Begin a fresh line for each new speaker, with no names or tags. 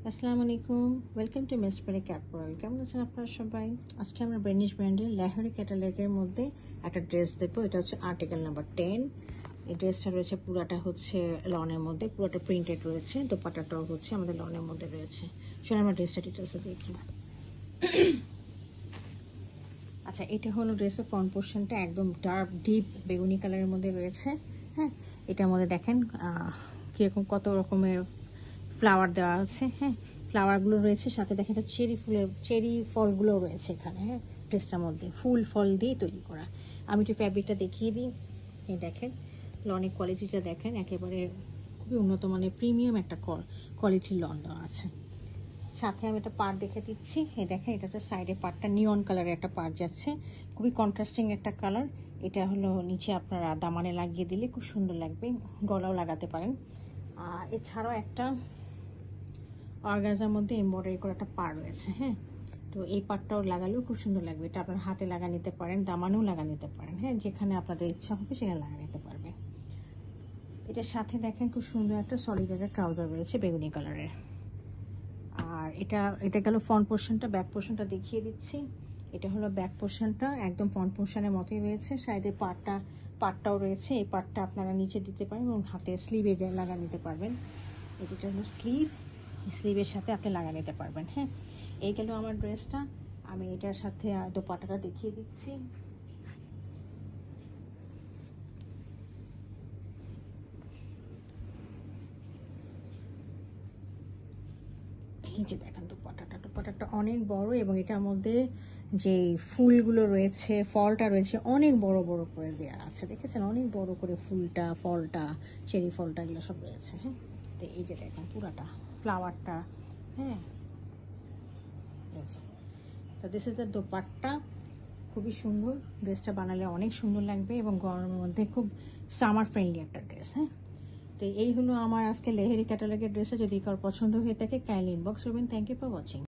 আসসালামু আলাইকুম, welcome to miss peri ক্যাপওয়ার্ল্ড। কেমন আছেন আপনারা সবাই? আজকে আমরা ব্রেনিশ ব্র্যান্ডের লেহেরি ক্যাটালগের মধ্যে একটা ড্রেস দেবো। এটা হচ্ছে আর্টিকেল নাম্বার 10। এই ড্রেসটা রয়েছে পুরাটা হচ্ছে লনের মধ্যে, পুরাটা প্রিন্টেড রয়েছে। দোপাট্টাটাও হচ্ছে আমাদের লনের মধ্যে রয়েছে। চলো আমরা ড্রেসটা ডিটেলসে দেখি। আচ্ছা, এটা হলো ড্রেসের ফ্রন্ট পোর্শনটা, একদম ডার্ক ডিপ বেগুনি কালারের মধ্যে রয়েছে। হ্যাঁ, এটার মধ্যে দেখেন কীরকম কত রকমের ফ্লাওয়ার দেওয়া আছে। হ্যাঁ, ফ্লাওয়ারগুলো রয়েছে, সাথে দেখেন এটা চেরি ফলগুলো রয়েছে এখানে। হ্যাঁ, ড্রেসটার মধ্যে ফুল ফল দিয়ে তৈরি করা। আমি একটু ফ্যাব্রিকটা দেখিয়ে দিই। এই দেখেন লনের কোয়ালিটিটা দেখেন, একেবারে খুবই উন্নত মানের প্রিমিয়াম একটা কোয়ালিটির লন দেওয়া আছে। সাথে আমি একটা পাড় দেখে দিচ্ছি। এই দেখেন, এটা তো সাইডে পাড়টা নিয়ন কালারের একটা পাড় যাচ্ছে, খুবই কন্ট্রাস্টিং একটা কালার। এটা হলো নিচে আপনারা দামানে লাগিয়ে দিলে খুব সুন্দর লাগবে, গলাও লাগাতে পারেন। আর এছাড়াও একটা অর্গানজার মধ্যে এমব্রয়ডারি করে একটা পাড় রয়েছে। হ্যাঁ, তো এই পাড়টাও লাগালেও খুব সুন্দর লাগবে। এটা আপনার হাতে লাগা নিতে পারেন, দামানেও লাগা নিতে পারেন। হ্যাঁ, যেখানে আপনাদের ইচ্ছা হবে সেখানে লাগা নিতে পারবেন। এটার সাথে দেখেন খুব সুন্দর একটা সলিড একটা ট্রাউজার রয়েছে বেগুনি কালারের। আর এটা গেল ফ্রন্ট পোর্শনটা। ব্যাক পোর্শনটা দেখিয়ে দিচ্ছি। এটা হলো ব্যাক পোর্শনটা, একদম ফ্রন্ট পোর্শনের মতোই রয়েছে। সাইডে পাড়টাও রয়েছে। এই পাড়টা আপনারা নিচে দিতে পারেন এবং হাতে স্লিভে লাগা নিতে পারবেন। এটা হলো স্লিভের সাথে আপনি লাগা নিতে পারবেন। হ্যাঁ, এই গেল আমার ড্রেসটা। আমি এটার সাথে দোপাট্টাটা দেখিয়ে দিচ্ছি। এই যে দেখেন দোপাট্টাটা অনেক বড়, এবং এটার মধ্যে যে ফুলগুলো রয়েছে, ফলটা রয়েছে অনেক বড় বড় করে দেওয়া আছে। দেখেছেন, অনেক বড় করে ফলটা চেরি ফলটা এগুলো সব রয়েছে। হ্যাঁ, তো এই যে দেখেন পুরাটা ফ্লাওয়ারটা। হ্যাঁ, তো দিস ইজ দ্য দোপাট্টা। খুবই সুন্দর, ড্রেসটা বানালে অনেক সুন্দর লাগবে এবং গরমের মধ্যে খুব সামার ফ্রেন্ডলি একটা ড্রেস। হ্যাঁ, তো এই হলো আমার আজকে লেহেরি ক্যাটালগের ড্রেসে। যদি কারোর পছন্দ হয়ে থাকে কাইন্ডলি ইনবক্স করবেন। Thank you for watching.